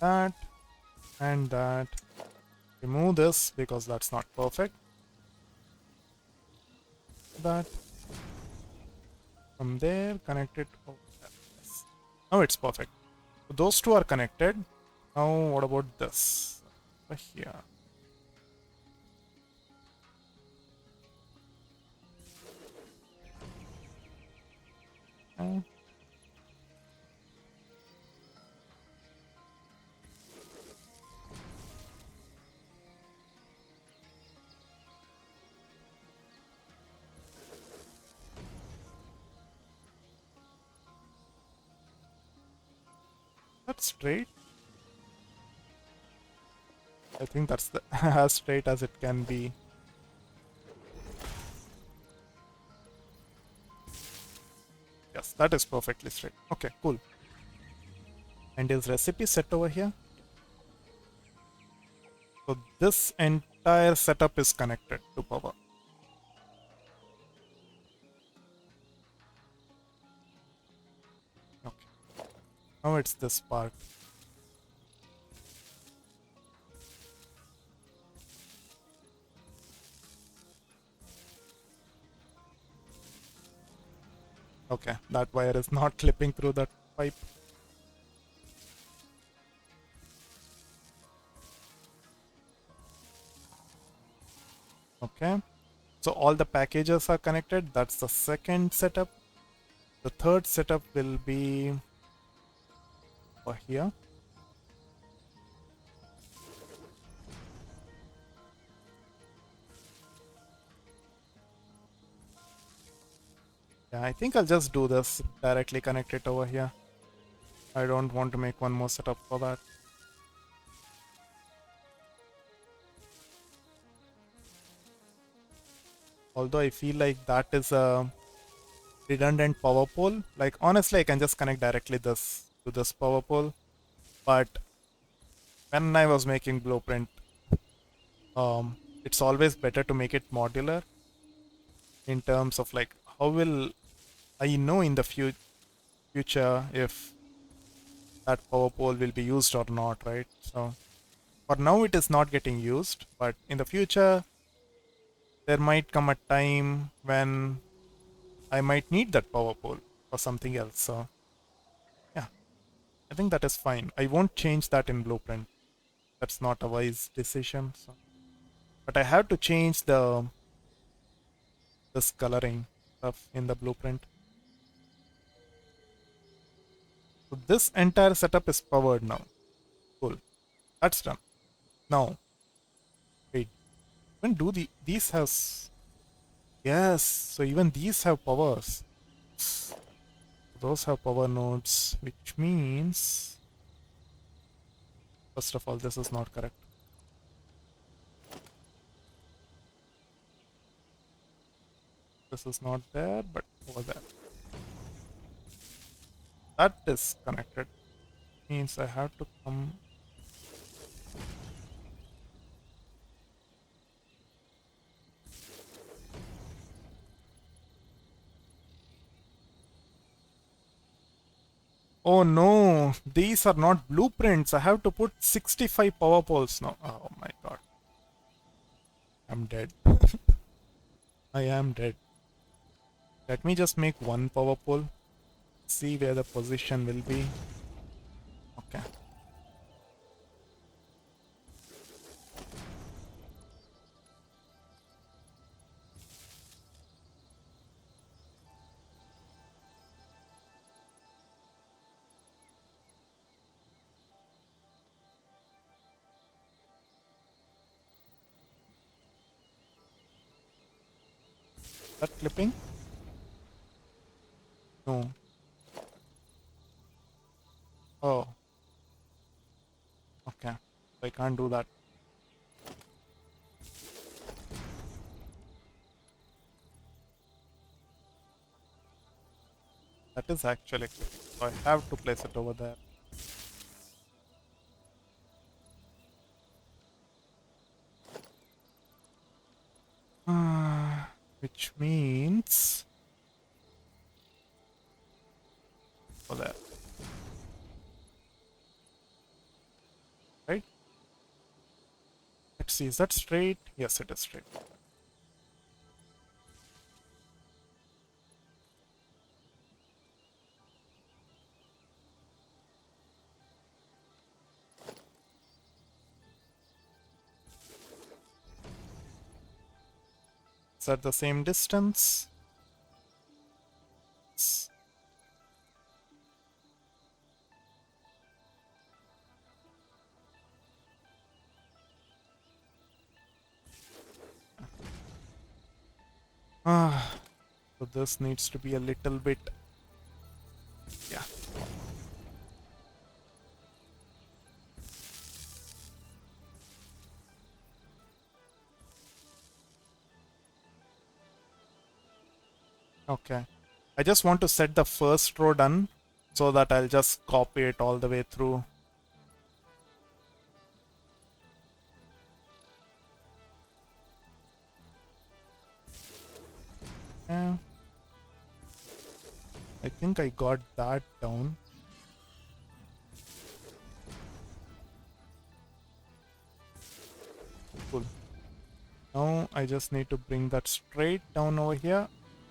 that and that. Remove this because that's not perfect. That from there, connect it over there. Yes. Now it's perfect. So those two are connected. Now what about this? Over here. Okay. That's straight. I think that's the as straight as it can be. Yes, that is perfectly straight. Okay, cool. And is recipe set over here? So this entire setup is connected to power. Okay. Now it's this part. Okay, that wire is not clipping through that pipe. Okay. So all the packages are connected. That's the second setup. The third setup will be over here. Yeah, I think I'll just do this, directly connect it over here. I don't want to make one more setup for that. Although I feel like that is a redundant power pole. Like honestly, I can just connect directly this to this power pole. But when I was making blueprint, it's always better to make it modular in terms of like how will I know in the future if that power pole will be used or not, right? So for now it is not getting used, but in the future there might come a time when I might need that power pole for something else. So yeah, I think that is fine. I won't change that in blueprint. That's not a wise decision. So, but I have to change this coloring stuff in the blueprint. So this entire setup is powered now. Cool. That's done. Now, wait. When do these have? Yes. So even these have powers. Those have power nodes, which means first of all, this is not correct. This is not there, but over there. That is connected. Means I have to come. Oh no, these are not blueprints. I have to put 65 power poles now. Oh my god. I'm dead. I am dead. Let me just make one power pole. See where the position will be. Okay. That clipping? No. Oh, okay. I can't do that. That is actually clipping. So I have to place it over there. Which means for that. right? Let's see, is that straight? Yes, it is straight. Is that the same distance? Ah, so this needs to be a little bit, yeah. Okay. I just want to set the first row done so that I'll just copy it all the way through. Yeah. I think I got that down. Cool. Now I just need to bring that straight down over here,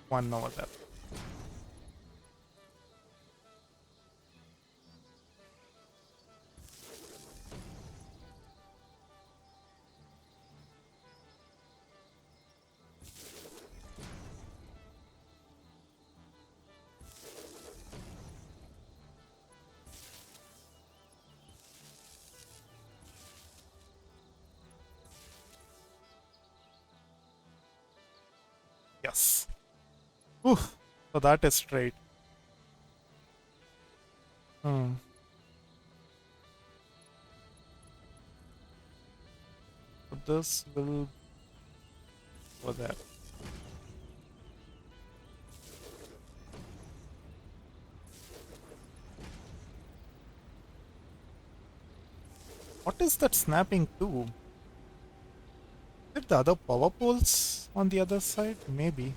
one over there. Yes. Oof. So that is straight. Hmm. So this will go there. What is that snapping to? Is it the other power poles on the other side? Maybe.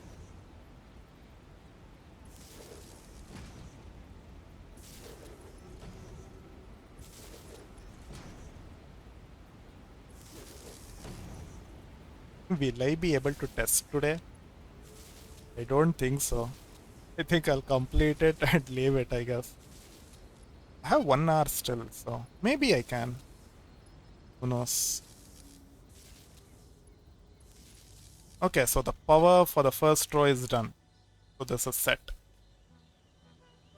Will I be able to test today? I don't think so. I think I'll complete it and leave it, I guess. I have 1 hour still, so maybe I can. Who knows? Okay, so the power for the first row is done. So this is set.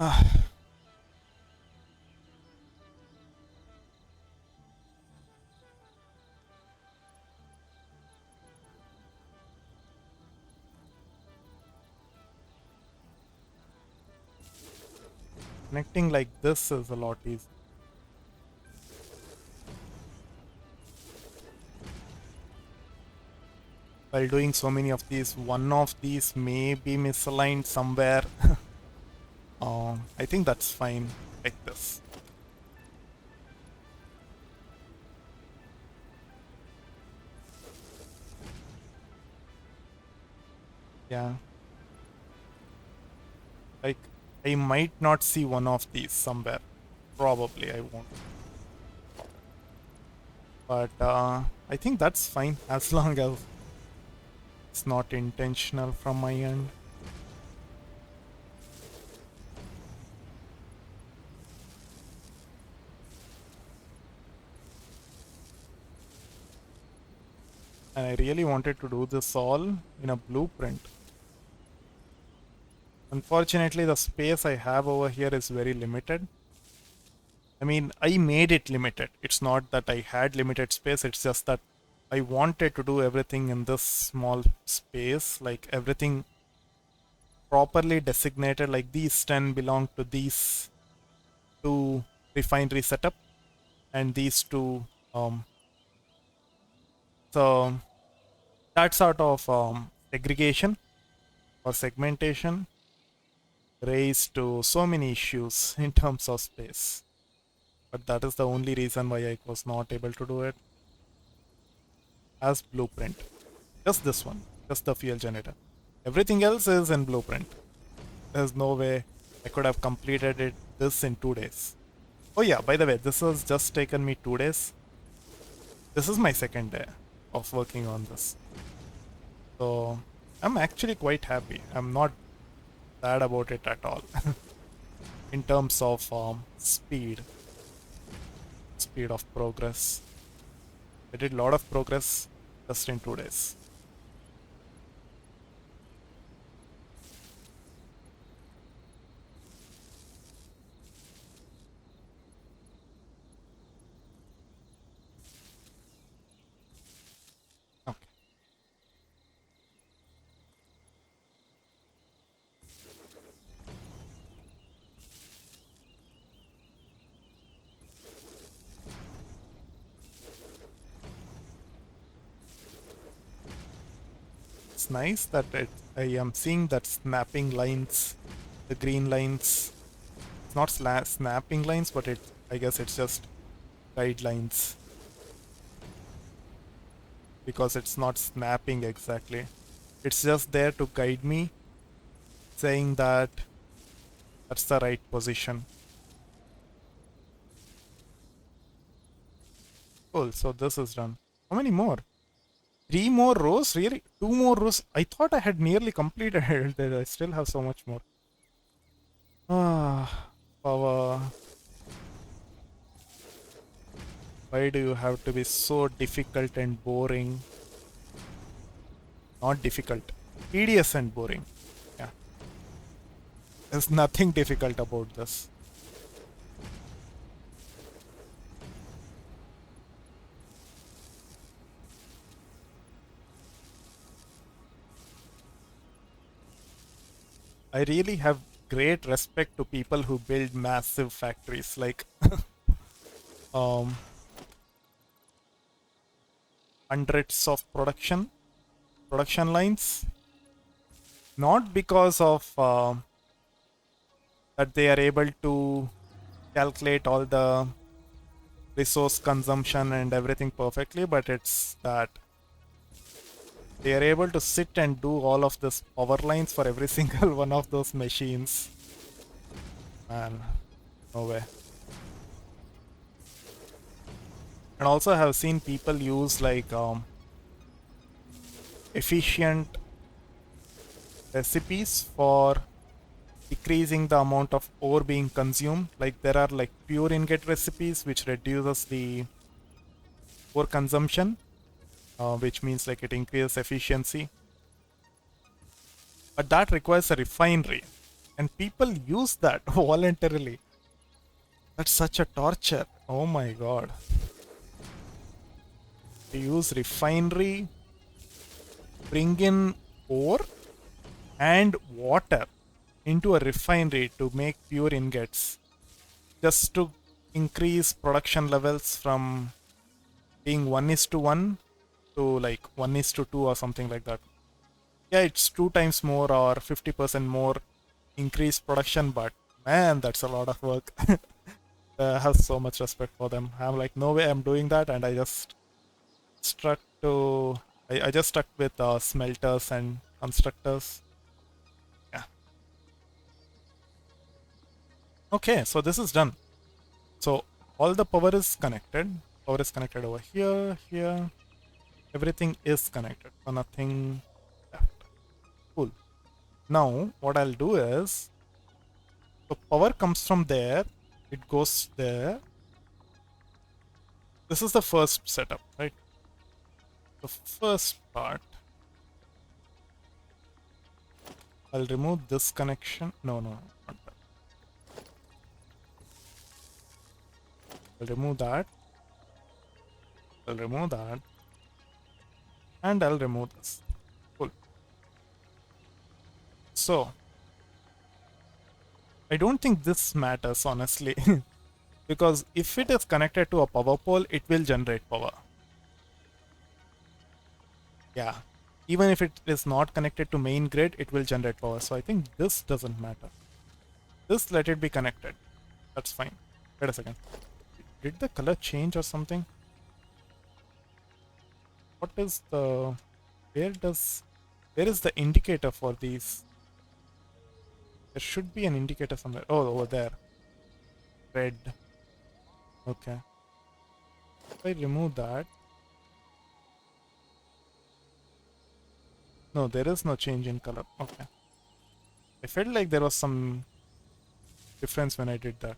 Ah, connecting like this is a lot easier. While doing so many of these, one of these may be misaligned somewhere. I think that's fine, like this. Yeah. Like, I might not see one of these somewhere. Probably I won't. But I think that's fine as long as it's not intentional from my end. And I really wanted to do this all in a blueprint. Unfortunately, the space I have over here is very limited. I mean, I made it limited. It's not that I had limited space, it's just that I wanted to do everything in this small space, like everything properly designated, like these 10 belong to these two refinery setup and these two. So that sort of segregation or segmentation raised to so many issues in terms of space. But that is the only reason why I was not able to do it as blueprint. Just this one, just the fuel generator. Everything else is in blueprint. There's no way I could have completed this in 2 days. Oh yeah, by the way, this has just taken me 2 days. This is my second day of working on this. So I'm actually quite happy. I'm not sad about it at all. In terms of speed of progress. I did a lot of progress just in 2 days. Okay. It's nice that I am seeing that snapping lines, the green lines. It's not snapping lines, but I guess it's just guidelines because it's not snapping exactly. It's just there to guide me, saying that that's the right position. Cool, so this is done. How many more? 3 more rows? Really? 2 more rows? I thought I had nearly completed it. I still have so much more. Ah, power. Why do you have to be so difficult and boring? Not difficult. Tedious and boring. Yeah. There's nothing difficult about this. I really have great respect to people who build massive factories like um, hundreds of production lines. Not because of that they are able to calculate all the resource consumption and everything perfectly, but it's that they are able to sit and do all of this power lines for every single one of those machines. Man, no way. And also I have seen people use like efficient recipes for decreasing the amount of ore being consumed. Like there are like pure ingot recipes which reduces the ore consumption, which means like it increases efficiency. But that requires a refinery, and people use that voluntarily. That's such a torture. Oh my god. They use refinery, bring in ore and water into a refinery to make pure ingots just to increase production levels from being 1 is to 1 to like 1 is to 2 or something like that. Yeah, it's 2 times more or 50% more increased production, but man, that's a lot of work. I have so much respect for them. I'm like, no way I'm doing that, and I just stuck to. I just stuck with smelters and constructors. Yeah. Okay, so this is done. So all the power is connected. Power is connected over here, here. Everything is connected. So nothing left. Cool. Now what I'll do is, so power comes from there. It goes there. This is the first setup, right? The first part. I'll remove this connection. No, no, not that. I'll remove that. I'll remove that. And I'll remove this. Cool. So, I don't think this matters, honestly. Because if it is connected to a power pole, it will generate power. Yeah. Even if it is not connected to main grid, it will generate power. So I think this doesn't matter. This, let it be connected. That's fine. Wait a second. Did the color change or something? What is the... Where does... Where is the indicator for these? There should be an indicator somewhere. Oh, over there. Red. Okay. If I remove that, No, there is no change in color. Okay. I felt like there was some difference when I did that.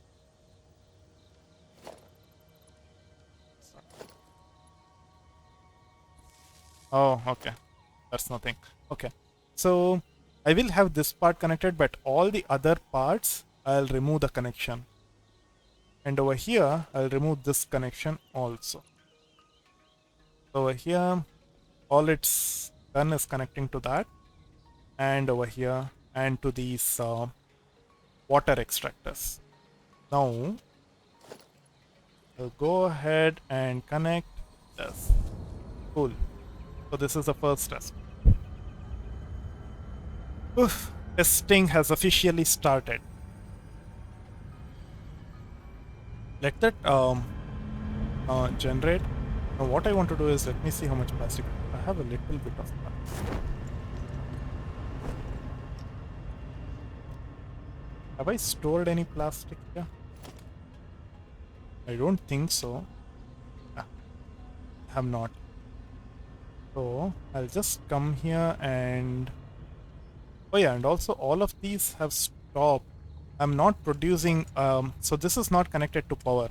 Oh, okay. That's nothing. Okay. So I will have this part connected, but all the other parts, I'll remove the connection. And over here, I'll remove this connection also. So over here, all it's done is connecting to that. And over here, and to these water extractors. Now, I'll go ahead and connect this. Cool. So this is the first test. Oof, testing has officially started. Let that generate. Now what I want to do is, let me see how much plastic. I have a little bit of plastic. Have I stored any plastic here? I don't think so. Ah, I have not. So I'll just come here and... Oh yeah, and also all of these have stopped. I'm not producing, so this is not connected to power.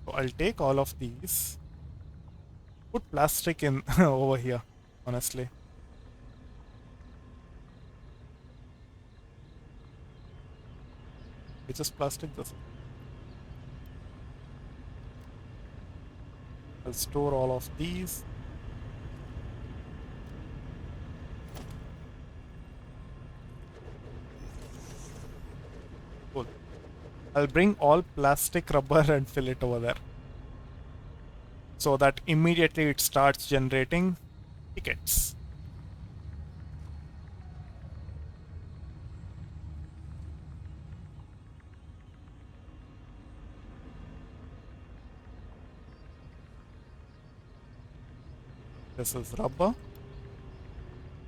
So I'll take all of these, put plastic in over here, honestly. It's just plastic. This I'll store all of these. Cool. I'll bring all plastic rubber and fill it over there. So that immediately it starts generating tickets. This is rubber.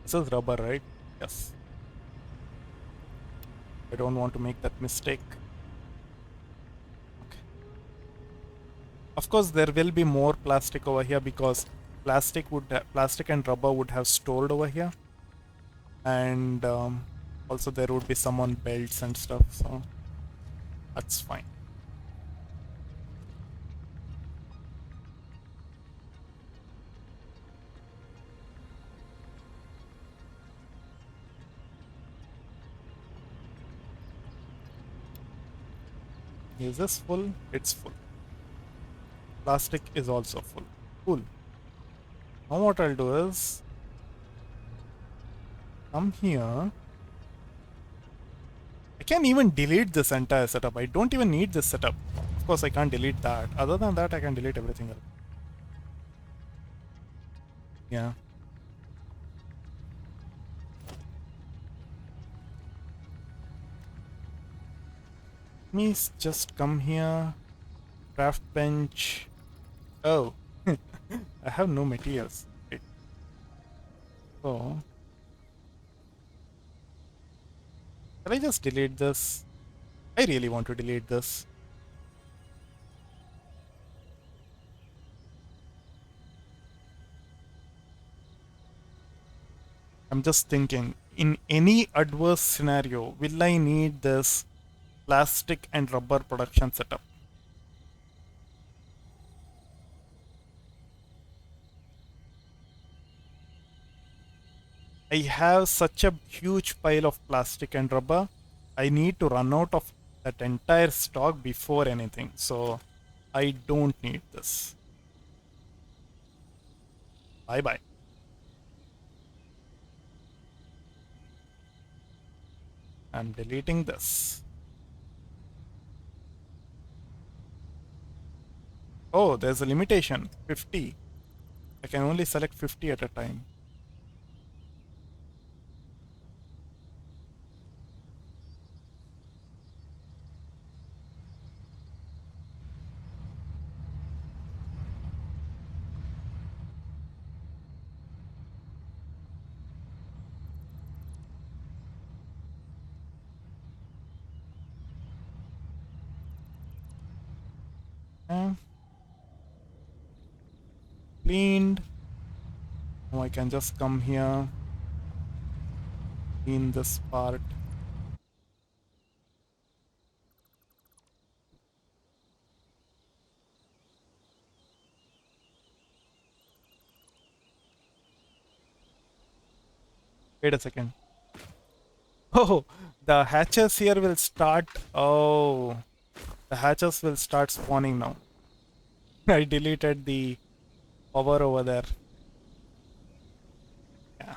This is rubber, right? Yes. I don't want to make that mistake. Okay. Of course, there will be more plastic over here because plastic and rubber would have stored over here, and also there would be some on belts and stuff. So that's fine. Is this full? It's full. Plastic is also full. Cool. Now what I'll do is come here. I can even delete this entire setup. I don't even need this setup. Of course, I can't delete that. Other than that, I can delete everything else. Yeah. Let me just come here. Craft bench. Oh. I have no materials. Right. So, can I just delete this? I really want to delete this. I'm just thinking, in any adverse scenario, will I need this plastic and rubber production setup? I have such a huge pile of plastic and rubber. I need to run out of that entire stock before anything. So I don't need this. Bye bye. I'm deleting this. Oh, there's a limitation 50. I can only select 50 at a time. Eh, cleaned. Now I can just come here. in this part. Wait a second. Oh, the hatches here will start. Oh, the hatches will start spawning now. I deleted the power over there. Yeah.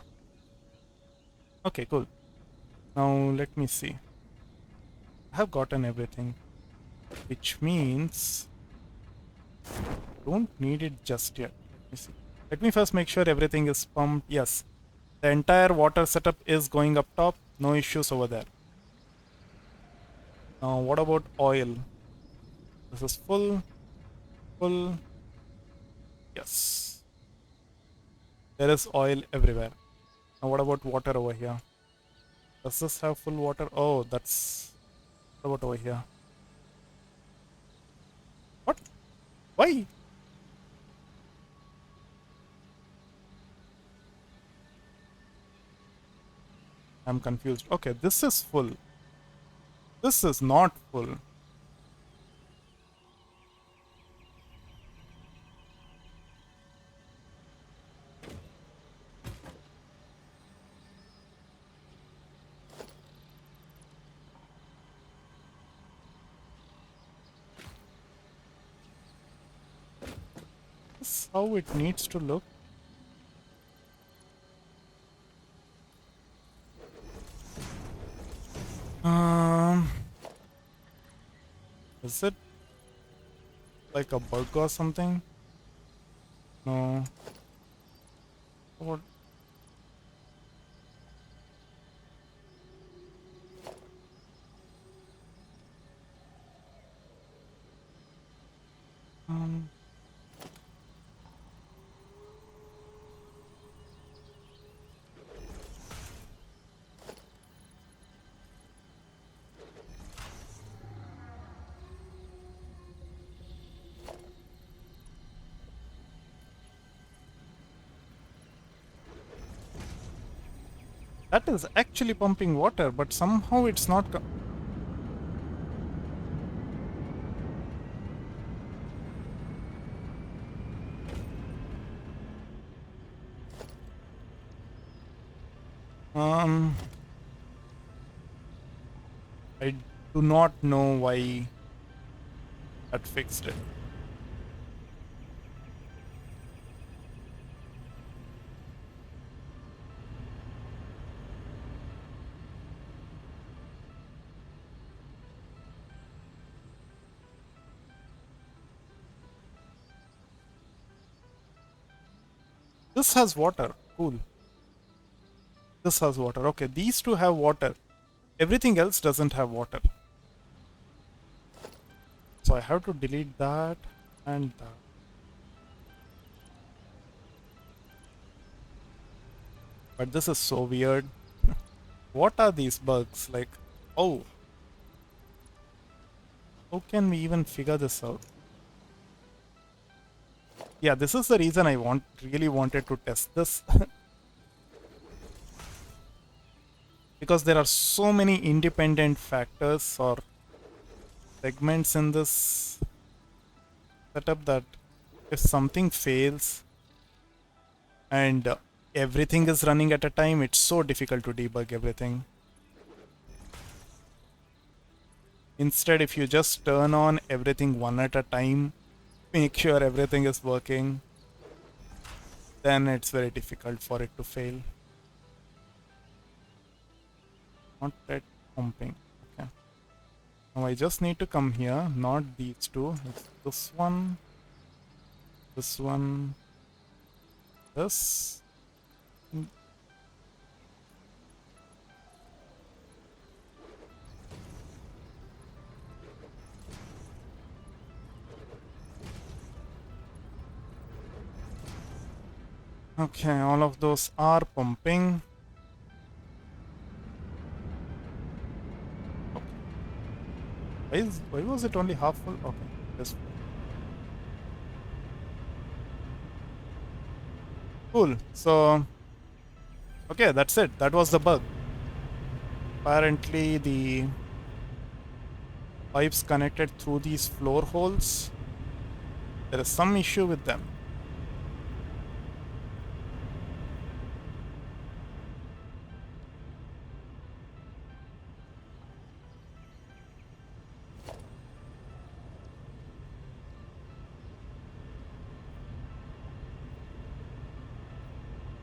Okay, cool. Now let me see. I have gotten everything, which means don't need it just yet. Let me see. Let me first make sure everything is pumped. Yes, the entire water setup is going up top. No issues over there. Now, what about oil? This is full, full. Yes, there is oil everywhere. Now, what about water over here? Does this have full water? Oh, that's. What about over here? What? Why? I'm confused. Okay, this is full. This is not full. This is how it needs to look. Um, is it like a bug or something? No. What? Um, that is actually pumping water, but somehow it's not. Um, I do not know why that fixed it. This has water. Cool. This has water. Okay, these two have water. Everything else doesn't have water. So I have to delete that and that. But this is so weird. What are these bugs? Like, oh, how can we even figure this out? Yeah, this is the reason I really wanted to test this. Because there are so many independent factors or segments in this setup that if something fails and everything is running at a time, it's so difficult to debug everything. Instead, if you just turn on everything one at a time, make sure everything is working, then it's very difficult for it to fail. Not that pumping. Okay. Now I just need to come here, not these two. It's this one, this. Okay, all of those are pumping. Why was it only half full? Okay, just cool. So okay, that's it. That was the bug. apparently the pipes connected through these floor holes, there is some issue with them.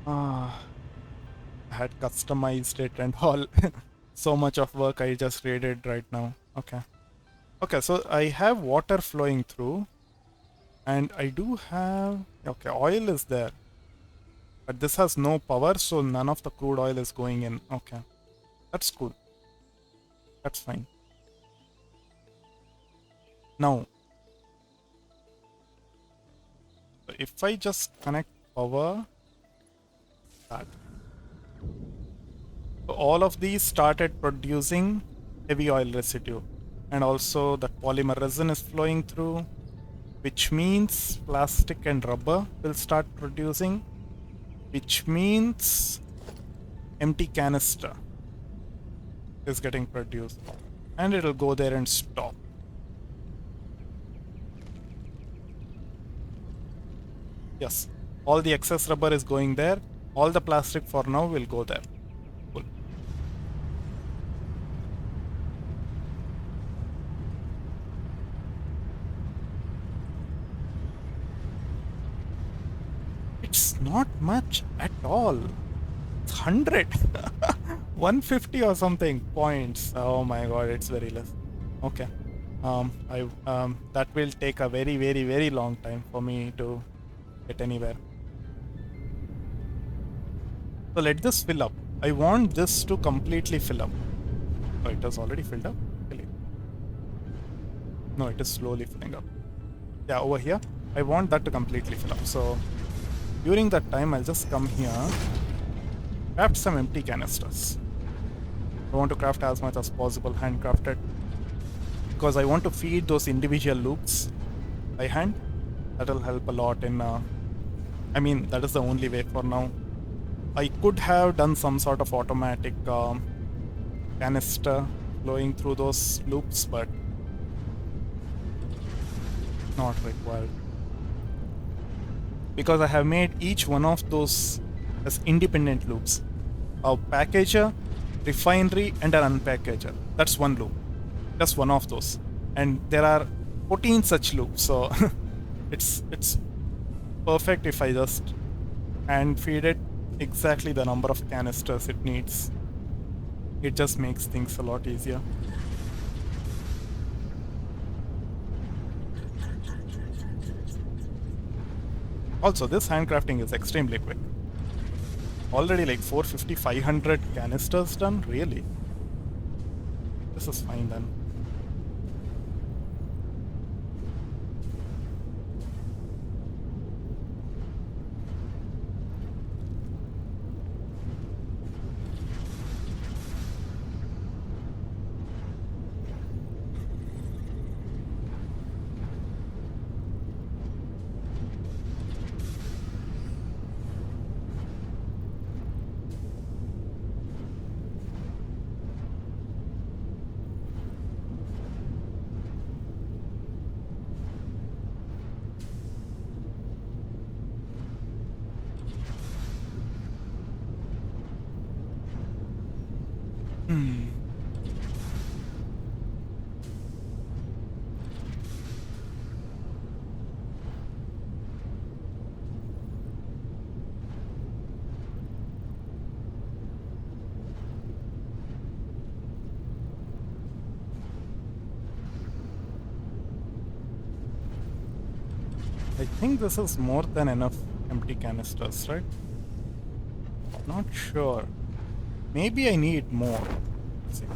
Ah, I had customized it and all. So much of work I just raided right now. Okay. Okay, so I have water flowing through, and I do have... Okay, oil is there. But this has no power, so none of the crude oil is going in. Okay. That's cool. That's fine. Now, if I just connect power, that. So all of these started producing heavy oil residue. And also that polymer resin is flowing through, which means plastic and rubber will start producing, which means empty canister is getting produced. And it'll go there and stop. Yes, all the excess rubber is going there. All the plastic for now will go there. Cool. It's not much at all. It's 100. 150 or something points. Oh my god, it's very less. Okay. That will take a very, very, very long time for me to get anywhere. So let this fill up. I want this to completely fill up. Oh, it has already filled up? Really? No, it is slowly filling up. Yeah, over here. I want that to completely fill up. So during that time, I'll just come here, craft some empty canisters. I want to craft as much as possible handcrafted, because I want to feed those individual loops by hand. That'll help a lot in... I mean, that is the only way for now. I could have done some sort of automatic canister flowing through those loops, but not required. Because I have made each one of those as independent loops. A packager, refinery, and an unpackager. That's one loop. Just one of those. And there are 14 such loops, so it's perfect if I just hand feed it exactly the number of canisters it needs. It just makes things a lot easier. Also, this handcrafting is extremely quick. Already like 450, 500 canisters done? Really? This is fine then. I think this is more than enough empty canisters, right? Not sure. Maybe I need more. Let's see.